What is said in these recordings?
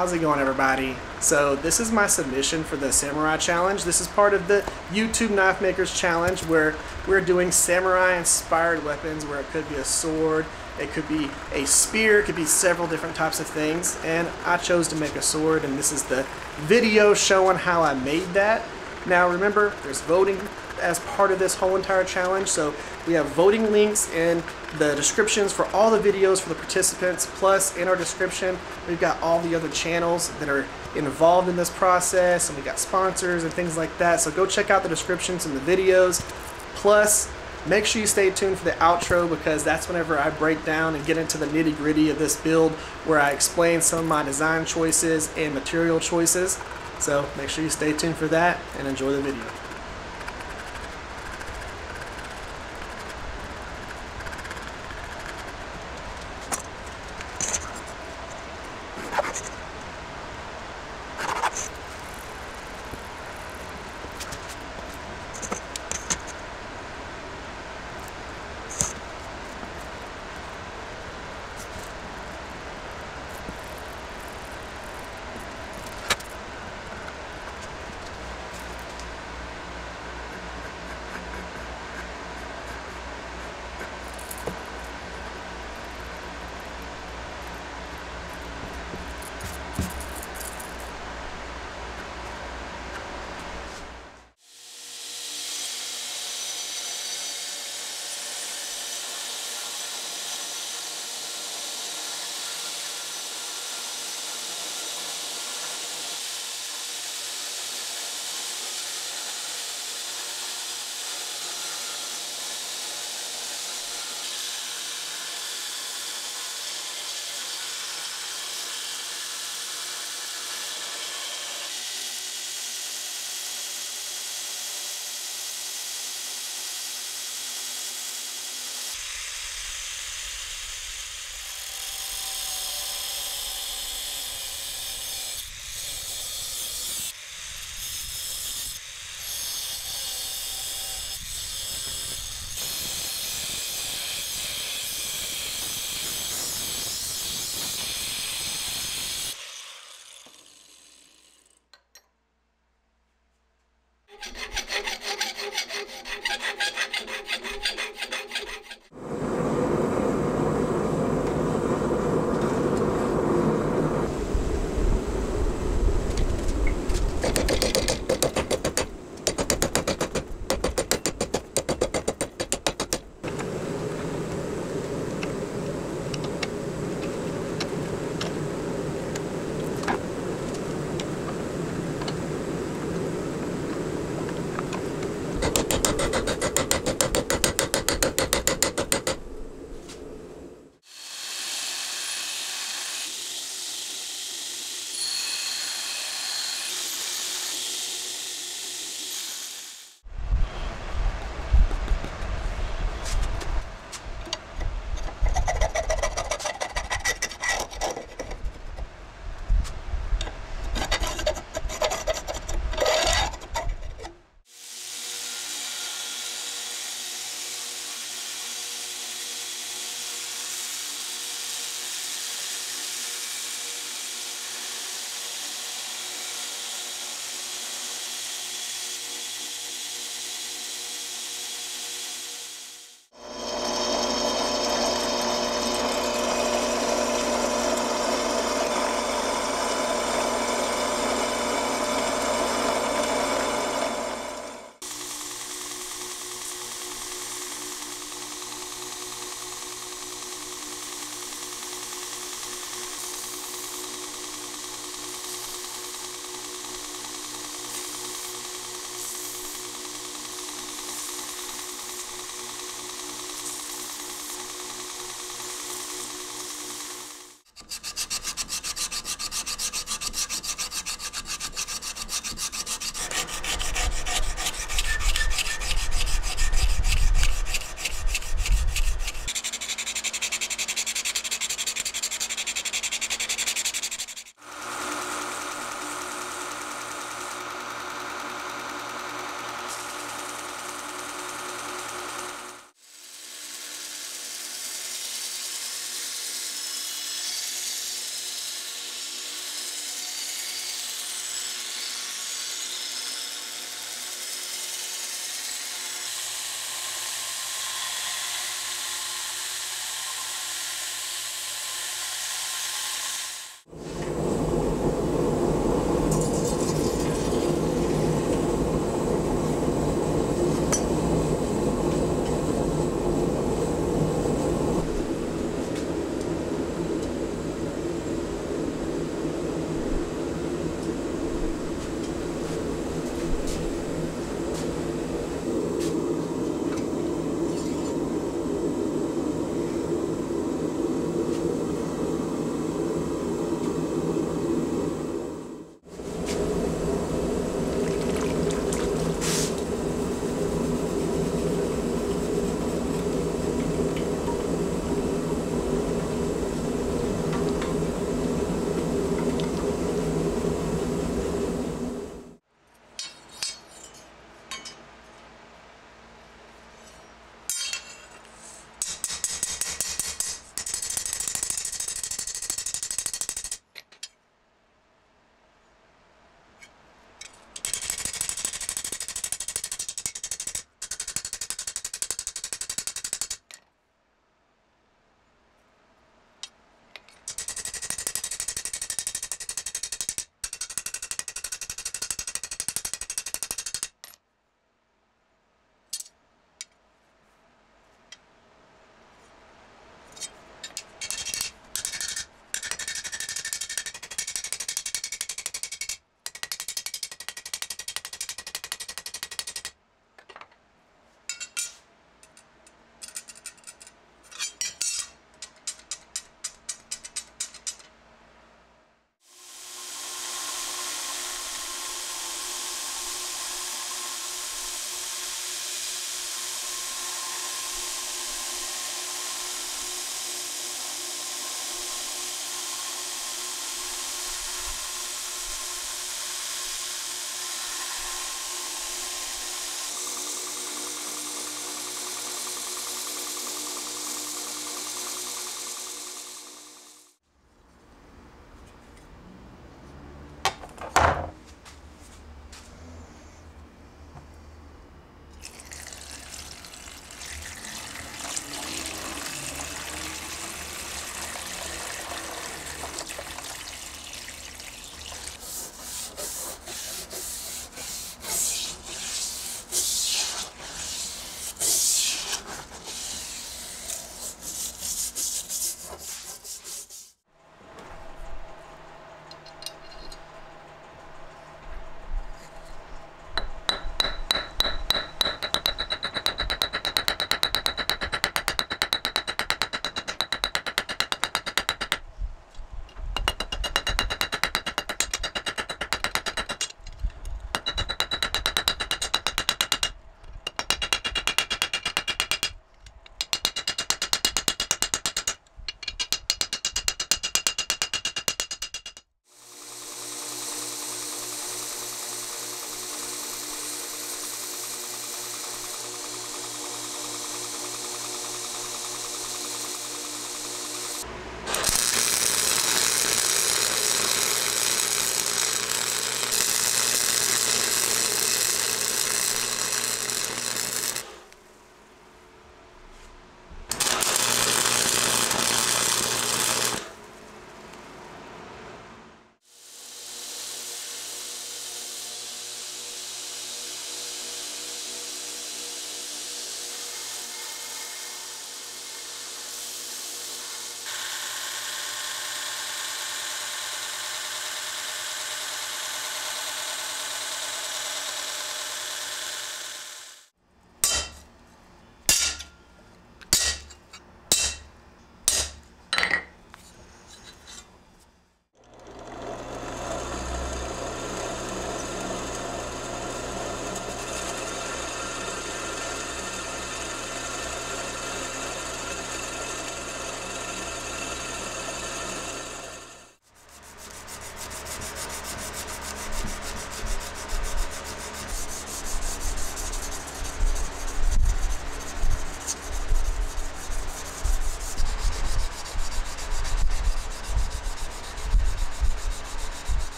How's it going, everybody? So this is my submission for the Samurai Challenge. This is part of the YouTube Knife Makers Challenge where we're doing samurai inspired weapons, where it could be a sword, it could be a spear, it could be several different types of things, and I chose to make a sword, and this is the video showing how I made that. Now remember, there's voting as part of this whole entire challenge, so we have voting links in the descriptions for all the videos for the participants, plus in our description we've got all the other channels that are involved in this process, and we got sponsors and things like that, so go check out the descriptions and the videos. Plus make sure you stay tuned for the outro, because that's whenever I break down and get into the nitty-gritty of this build, where I explain some of my design choices and material choices. So make sure you stay tuned for that and enjoy the video.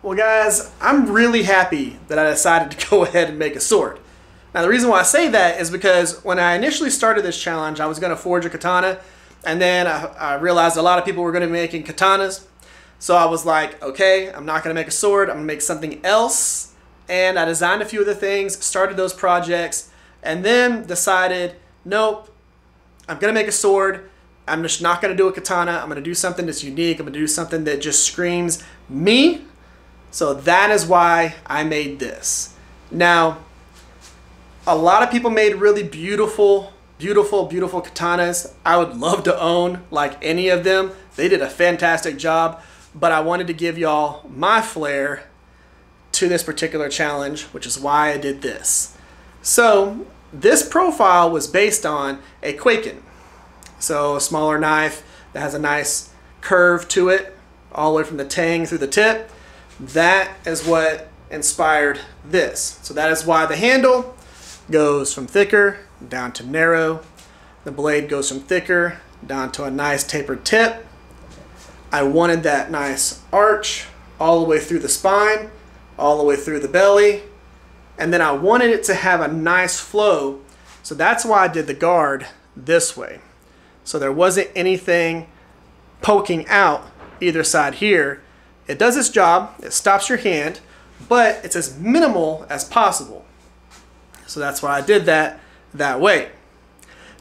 Well guys, I'm really happy that I decided to go ahead and make a sword. Now the reason why I say that is because when I initially started this challenge, I was going to forge a katana, and then I realized a lot of people were going to be making katanas. So I was like, okay, I'm not going to make a sword, I'm going to make something else. And I designed a few other things, started those projects, and then decided, nope, I'm going to make a sword. I'm just not going to do a katana. I'm going to do something that's unique. I'm going to do something that just screams me. So that is why I made this. Now, a lot of people made really beautiful katanas. I would love to own like any of them. They did a fantastic job, but I wanted to give y'all my flair to this particular challenge, which is why I did this. So this profile was based on a Quaken. So a smaller knife that has a nice curve to it, all the way from the tang through the tip. That is what inspired this. So that is why the handle goes from thicker down to narrow. The blade goes from thicker down to a nice tapered tip. I wanted that nice arch all the way through the spine, all the way through the belly, and then I wanted it to have a nice flow. So that's why I did the guard this way. So there wasn't anything poking out either side here. It does its job, it stops your hand, but it's as minimal as possible. So that's why I did that way.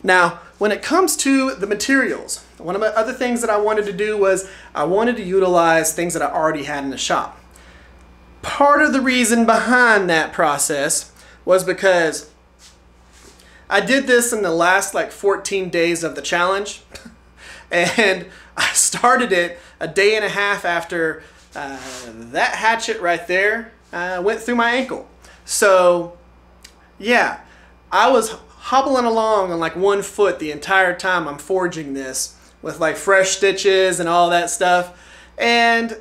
Now, when it comes to the materials, one of the other things that I wanted to do was I wanted to utilize things that I already had in the shop. Part of the reason behind that process was because I did this in the last like 14 days of the challenge, and I started it a day and a half after that hatchet right there went through my ankle. So yeah, I was hobbling along on like 1 foot the entire time I'm forging this with like fresh stitches and all that stuff, and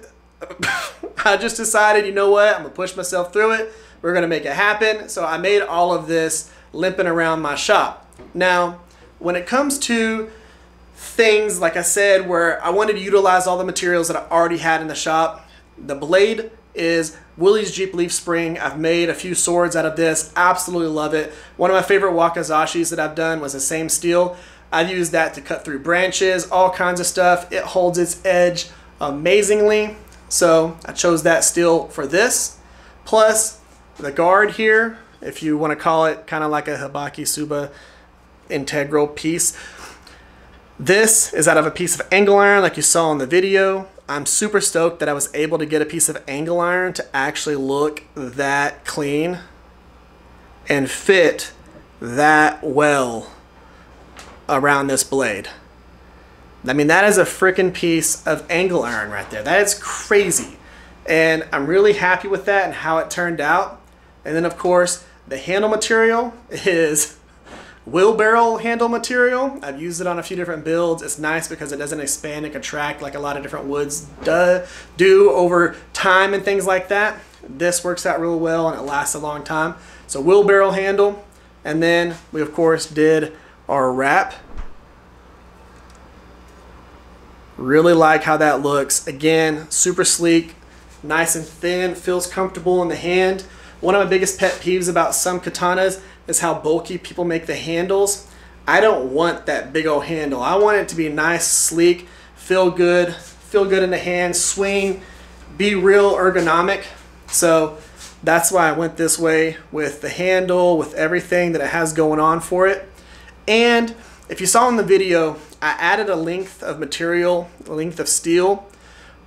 I just decided, you know what, I'm gonna push myself through it, we're gonna make it happen. So I made all of this limping around my shop. Now when it comes to things, like I said, where I wanted to utilize all the materials that I already had in the shop, the blade is Willie's Jeep Leaf Spring. I've made a few swords out of this, absolutely love it. One of my favorite wakazashis that I've done was the same steel. I've used that to cut through branches, all kinds of stuff. It holds its edge amazingly, so I chose that steel for this. Plus the guard here, if you want to call it kind of like a Hibaki Suba integral piece. This is out of a piece of angle iron like you saw in the video. I'm super stoked that I was able to get a piece of angle iron to actually look that clean and fit that well around this blade. I mean, that is a freaking piece of angle iron right there. That is crazy. And I'm really happy with that and how it turned out. And then of course, the handle material is wheelbarrow handle material. I've used it on a few different builds. It's nice because it doesn't expand and contract like a lot of different woods do over time and things like that. This works out real well and it lasts a long time. So wheelbarrow handle. And then we of course did our wrap. Really like how that looks. Again, super sleek, nice and thin, feels comfortable in the hand. One of my biggest pet peeves about some katanas is how bulky people make the handles. I don't want that big old handle. I want it to be nice, sleek, feel good in the hand, swing, be real ergonomic. So that's why I went this way with the handle, with everything that it has going on for it. And if you saw in the video, I added a length of material, a length of steel.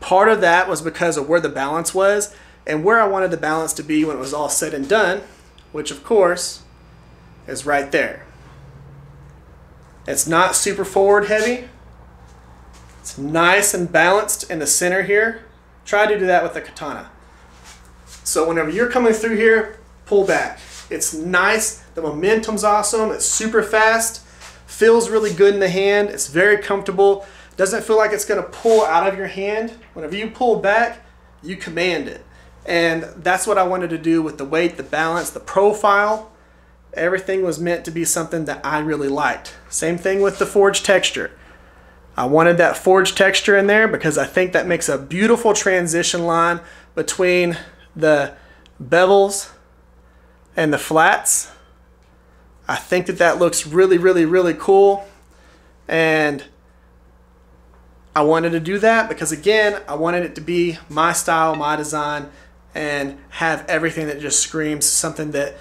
Part of that was because of where the balance was and where I wanted the balance to be when it was all said and done, which of course is right there. It's not super forward heavy. It's nice and balanced in the center here. Try to do that with the katana. So whenever you're coming through here, pull back. It's nice, the momentum's awesome, it's super fast, feels really good in the hand, it's very comfortable, doesn't feel like it's gonna pull out of your hand. Whenever you pull back, you command it. And that's what I wanted to do with the weight, the balance, the profile. Everything was meant to be something that I really liked. Same thing with the forged texture. I wanted that forged texture in there because I think that makes a beautiful transition line between the bevels and the flats. I think that looks really cool, and I wanted to do that because, again, I wanted it to be my style, my design, and have everything that just screams something that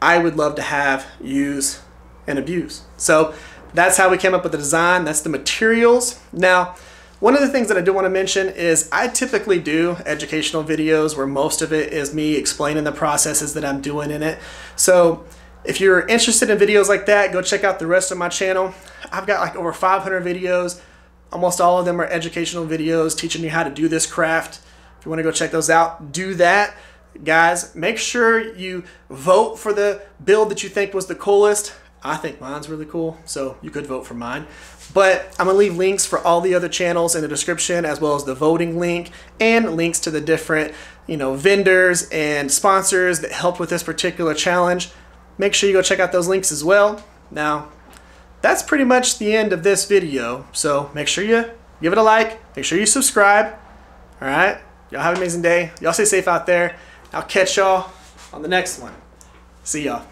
I would love to have, use, and abuse. So that's how we came up with the design. That's the materials. Now, one of the things that I do want to mention is I typically do educational videos where most of it is me explaining the processes that I'm doing in it. So if you're interested in videos like that, go check out the rest of my channel. I've got like over 500 videos. Almost all of them are educational videos teaching you how to do this craft. If you want to go check those out, do that. Guys, make sure you vote for the build that you think was the coolest. I think mine's really cool, so you could vote for mine. But I'm gonna leave links for all the other channels in the description, as well as the voting link and links to the different, vendors and sponsors that helped with this particular challenge. Make sure you go check out those links as well. Now, that's pretty much the end of this video. So make sure you give it a like, make sure you subscribe. All right, y'all have an amazing day. Y'all stay safe out there. I'll catch y'all on the next one. See y'all.